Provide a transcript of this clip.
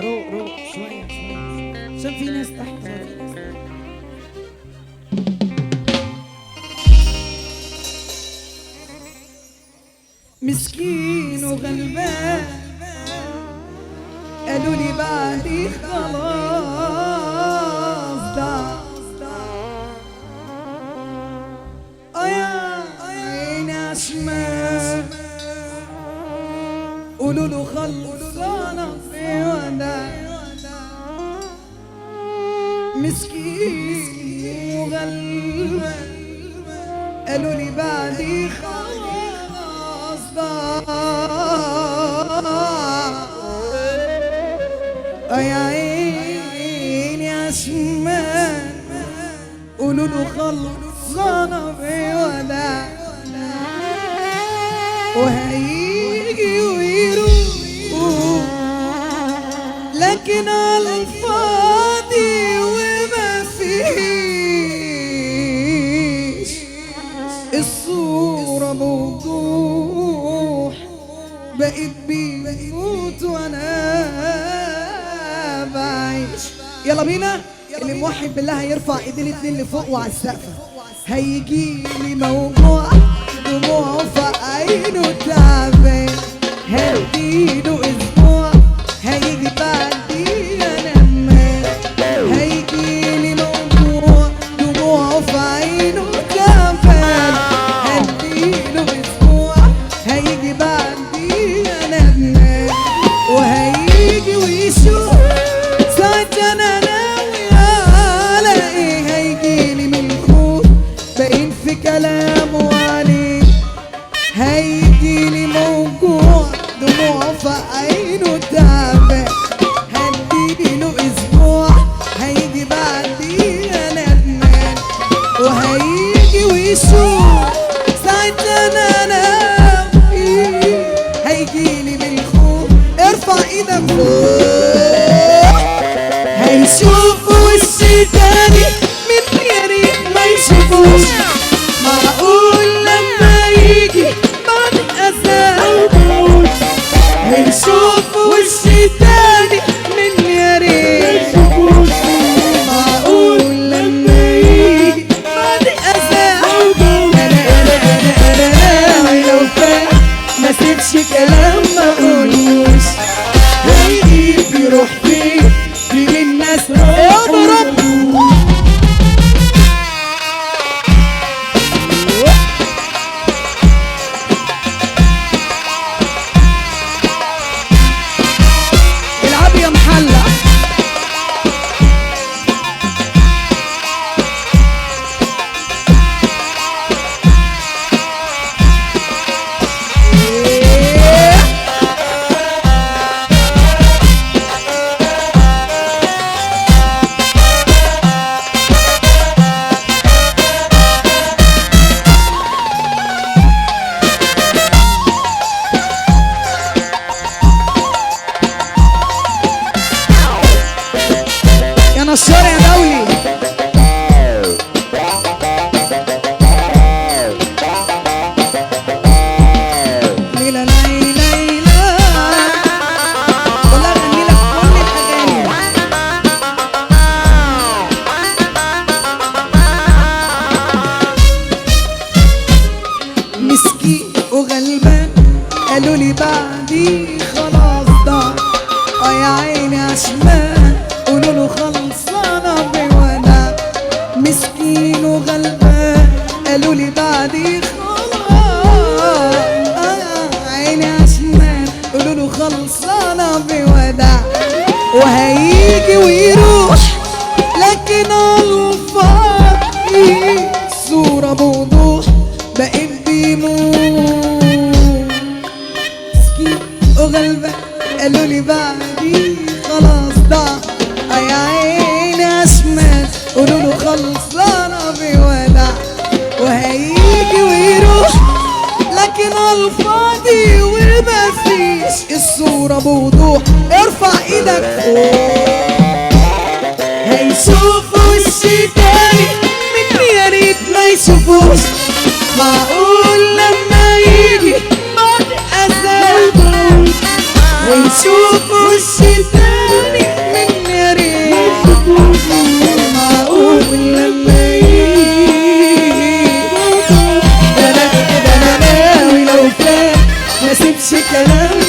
روق شوية عشان في ناس تحت. مسكين وغلبان قالوا لي بعدي خلاص ضاع. يا عيني عشمان قولوا له خلصانة في وداع. مسكين وغلبان قالوا لي بعدي خلاص ضاع. يا عيني عشمان قولوا له خلصانة في وداع. وهيجي ويروح لكن على الفاضي وما فيش الصورة بوضوح. بقيت بيموت وانا بعيش. يلا بينا اللي موحد بالله هيرفع ايدين الاتنين لفوق وعلى السقف. هيجيلي موجوع دموعه في عينه تعبان. هديله اسبوع هيجي بعدي انام. هيجيلي موجوع دموعه في عينه تعبان. هديله اسبوع هيجي بعدي انام. وهيجي ويشوف ساعتها انا ناوي على ايه. هيجيلي من خوف باين في كلامه عليه. هيجيلي موجوع دموعه في عينه تعبان. هديله اسبوع هيجي بعدي انا ندمان. وهيجي ويشوف ساعتها انا ناوي. هيجيلي من خوف ارفع ايدك فوق. هيشوف وشي تاني من يا ريت ما يشوفوش. معقول لما يجي بعد أسابوع. هيشوف وشي تاني من يا ريت. معقول لما يجي بعد أسابوع. أنا لو فات ما سيبش كلام ما قولوش. هيجيب يروح فين في الناس اضرب. العب يا محلة. يا نصار يا دولي. ليلى ليلى ليلى والله اغني لك كل الاغاني. مسكين وغلبان قالوا لي بعدي خلاص ضاع. يا عيني عشمان قولوا له خلصانة بوداع. مسكين وغلبان قالوا لي بعدي خلاص. عيني عشمان قولوا له خلصانة بوداع. وهيجي ويروح لكن الفاضي صورة بوضوح. بقيت بيموت. مسكين وغلبان قالوا لي بعدي خلاص ضاع. يا عيني عشمان قولوا له خلصانة بوداع. وهيجي ويروح لكن الفاضي وما فيش الصورة بوضوح. ارفع ايدك فوق. هيشوف وشي تاني من يا ريت ما يشوفوش. معقول لما يجي بعد أسابوع. هيشوف وشي تاني بس كلام